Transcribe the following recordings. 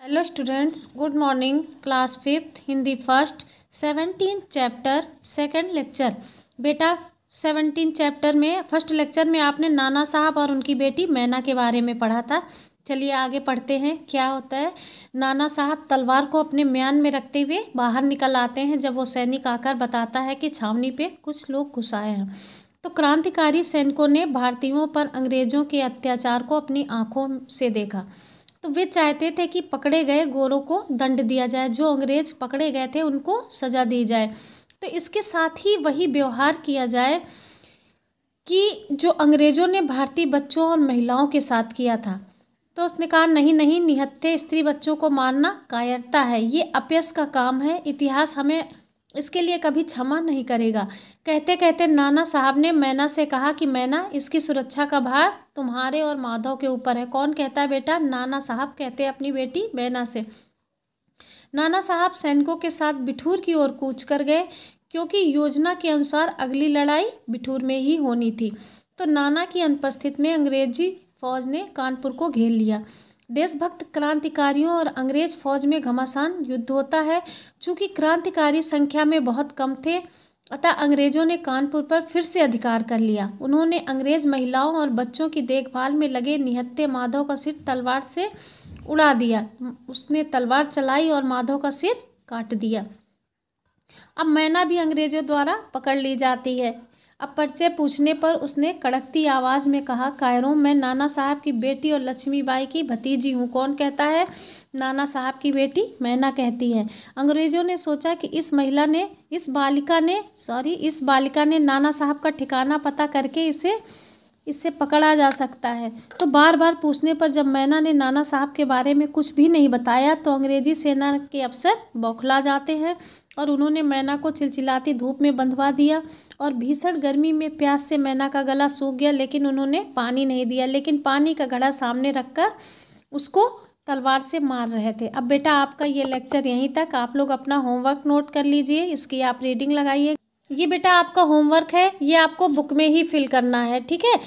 Hello students, good morning. Class fifth Hindi first 17 chapter second lecture. बेटा 17 chapter में first lecture में आपने नाना साहब और उनकी बेटी मैना के बारे में पढ़ा था। चलिए आगे पढ़ते हैं। क्या होता है, नाना साहब तलवार को अपने म्यान में रखते हुए बाहर निकल आते हैं जब वो सैनिक आकर बताता है कि छावनी पे कुछ लोग घुस आए हैं। तो क्रांतिकारी सैनिकों ने भारतीयों पर अंग्रेजों के अत्याचार को अपनी आंखों से देखा। तो वे चाहते थे कि पकड़े गए गोरों को दंड दिया जाए, जो अंग्रेज पकड़े गए थे उनको सजा दी जाए। तो इसके साथ ही वही व्यवहार किया जाए कि जो अंग्रेजों ने भारतीय बच्चों और महिलाओं के साथ किया था। तो उसने कहा नहीं नहीं, निहत्थे स्त्री बच्चों को मारना कायरता है, ये अपयश का काम है, इतिहास हमें इसके लिए कभी क्षमा नहीं करेगा। कहते कहते नाना साहब ने मैना से कहा कि मैना, इसकी सुरक्षा का भार तुम्हारे और माधव के ऊपर है। कौन कहता है बेटा? नाना साहब कहते हैं अपनी बेटी मैना से। नाना साहब सैनिकों के साथ बिठूर की ओर कूच कर गए, क्योंकि योजना के अनुसार अगली लड़ाई बिठूर में ही होनी थी। तो नाना की अनुपस्थिति में अंग्रेजी फौज ने कानपुर को घेर लिया। देशभक्त क्रांतिकारियों और अंग्रेज फौज में घमासान युद्ध होता है। चूंकि क्रांतिकारी संख्या में बहुत कम थे, अतः अंग्रेजों ने कानपुर पर फिर से अधिकार कर लिया। उन्होंने अंग्रेज महिलाओं और बच्चों की देखभाल में लगे निहत्थे माधव का सिर तलवार से उड़ा दिया। उसने तलवार चलाई और माधव का सिर काट दिया। अब मैना भी अंग्रेजों द्वारा पकड़ ली जाती है। अब परिचय पूछने पर उसने कड़कती आवाज़ में कहा, कायरों, मैं नाना साहब की बेटी और लक्ष्मीबाई की भतीजी हूँ। कौन कहता है? नाना साहब की बेटी मैना कहती है। अंग्रेजों ने सोचा कि इस बालिका ने नाना साहब का ठिकाना पता करके इससे पकड़ा जा सकता है। तो बार बार पूछने पर जब मैना ने नाना साहब के बारे में कुछ भी नहीं बताया तो अंग्रेजी सेना के अफसर बौखला जाते हैं और उन्होंने मैना को चिलचिलाती धूप में बंधवा दिया। और भीषण गर्मी में प्यास से मैना का गला सूख गया, लेकिन उन्होंने पानी नहीं दिया, लेकिन पानी का घड़ा सामने रखकर उसको तलवार से मार रहे थे। अब बेटा आपका ये लेक्चर यहीं तक। आप लोग अपना होमवर्क नोट कर लीजिए, इसकी आप रीडिंग लगाइए। ये बेटा आपका होमवर्क है, ये आपको बुक में ही फिल करना है, ठीक है।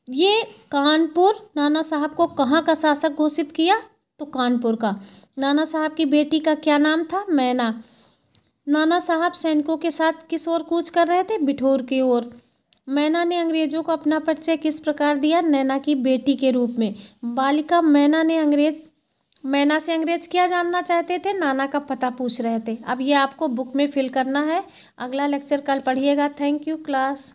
ये कानपुर नाना साहब को कहाँ का शासक घोषित किया? तो कानपुर का। नाना साहब की बेटी का क्या नाम था? मैना। नाना साहब सैनिकों के साथ किस ओर कूच कर रहे थे? बिठूर की ओर। मैना ने अंग्रेजों को अपना परिचय किस प्रकार दिया? नैना की बेटी के रूप में। बालिका मैना से अंग्रेज क्या जानना चाहते थे? नाना का पता पूछ रहे थे। अब ये आपको बुक में फिल करना है। अगला लेक्चर कल पढ़िएगा। Thank you class.